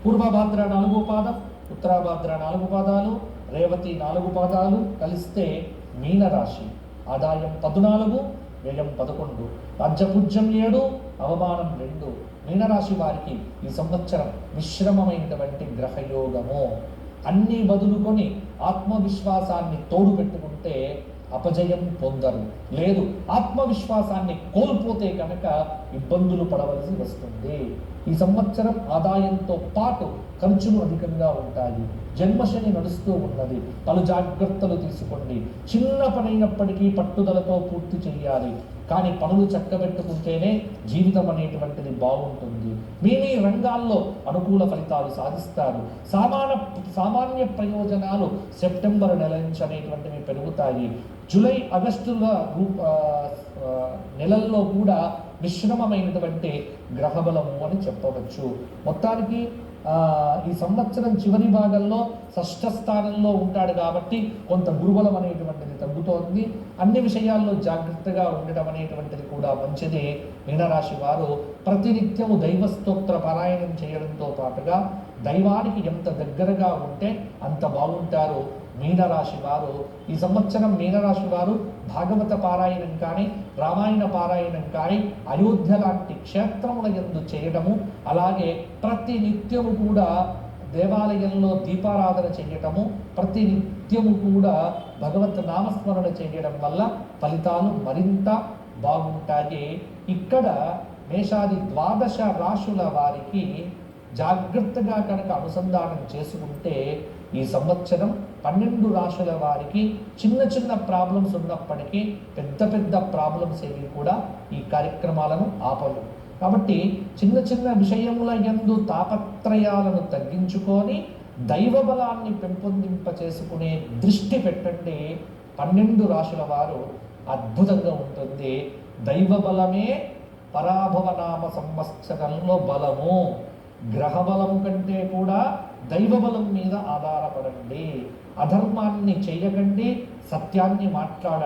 పూర్వభాద్ర 4వ పాదం, ఉత్తరాభాద్ర 4 పాదాలు, రేవతి 4 పాదాలు కలిస్తే మీనరాశి. ఆదాయం 14, వ్యయం 11, రాజ్యపూజ్యం 7, అవమానం 2. మీనరాశి వారికి ఈ సంవత్సరం మిశ్రమమైనటువంటి గ్రహయోగము. అన్నీ వదులుకొని ఆత్మవిశ్వాసాన్ని తోడు పెట్టుకుంటే అపజయం పొందరు. లేదు, ఆత్మవిశ్వాసాన్ని కోల్పోతే కనుక ఇబ్బందులు పడవలసి వస్తుంది. ఈ సంవత్సరం ఆదాయంతో పాటు ఖర్చులు అధికంగా ఉంటాయి. జన్మశని నడుస్తూ ఉన్నది. పలు జాగ్రత్తలు తీసుకోండి. చిన్న పనైనప్పటికీ పట్టుదలతో పూర్తి చేయాలి. కానీ పనులు చక్కబెట్టుకుంటేనే జీవితం అనేటువంటిది బాగుంటుంది. మీ రంగాల్లో అనుకూల ఫలితాలు సాధిస్తారు. సామాన్య ప్రయోజనాలు సెప్టెంబర్ నెల నుంచి అనేటువంటివి పెరుగుతాయి. జూలై, ఆగస్టుల నెలల్లో కూడా మిశ్రమమైనటువంటి గ్రహబలము అని చెప్పవచ్చు. మొత్తానికి ఈ సంవత్సరం చివరి భాగంలో షష్ఠ స్థానంలో ఉంటాడు కాబట్టి కొంత గురుబలం అనేటువంటిది తగ్గుతోంది. అన్ని విషయాల్లో జాగ్రత్తగా ఉండటం అనేటువంటిది కూడా మంచిది. మీనరాశి వారు ప్రతినిత్యము దైవస్తోత్ర పారాయణం చేయడంతో పాటుగా దైవానికి ఎంత దగ్గరగా ఉంటే అంత బాగుంటారు. మీనరాశి వారు ఈ సంవత్సరం మీనరాశి వారు భాగవత పారాయణం కానీ, రామాయణ పారాయణం కానీ, అయోధ్య లాంటి క్షేత్రముల యందు చేయడము, అలాగే ప్రతి నిత్యము కూడా దేవాలయంలో దీపారాధన చేయటము, ప్రతి నిత్యము కూడా భగవత్ నామస్మరణ చేయడం వల్ల ఫలితాలు మరింత బాగుంటాయి. ఇక్కడ మేషాది 12 రాశుల వారికి జాగ్రత్తగా కనుక అనుసంధానం చేసుకుంటే ఈ సంవత్సరం 12 రాశుల వారికి చిన్న చిన్న ప్రాబ్లమ్స్ ఉన్నప్పటికీ పెద్ద పెద్ద ప్రాబ్లమ్స్ ఏవి కూడా ఈ కార్యక్రమాలను ఆపవు. కాబట్టి చిన్న చిన్న విషయముల యందు తాపత్రయాలను తగ్గించుకొని దైవ బలాన్ని పెంపొందింప చేసుకునే దృష్టి పెట్టండి. 12 రాశుల వారు అద్భుతంగా ఉంటుంది. దైవ బలమే పరాభవనామ సంవత్సరంలో బలము. గ్రహ బలము కంటే కూడా దైవ బలం మీద ఆధారపడండి. అధర్మాన్ని చేయకండి, సత్యాన్ని మాట్లాడండి.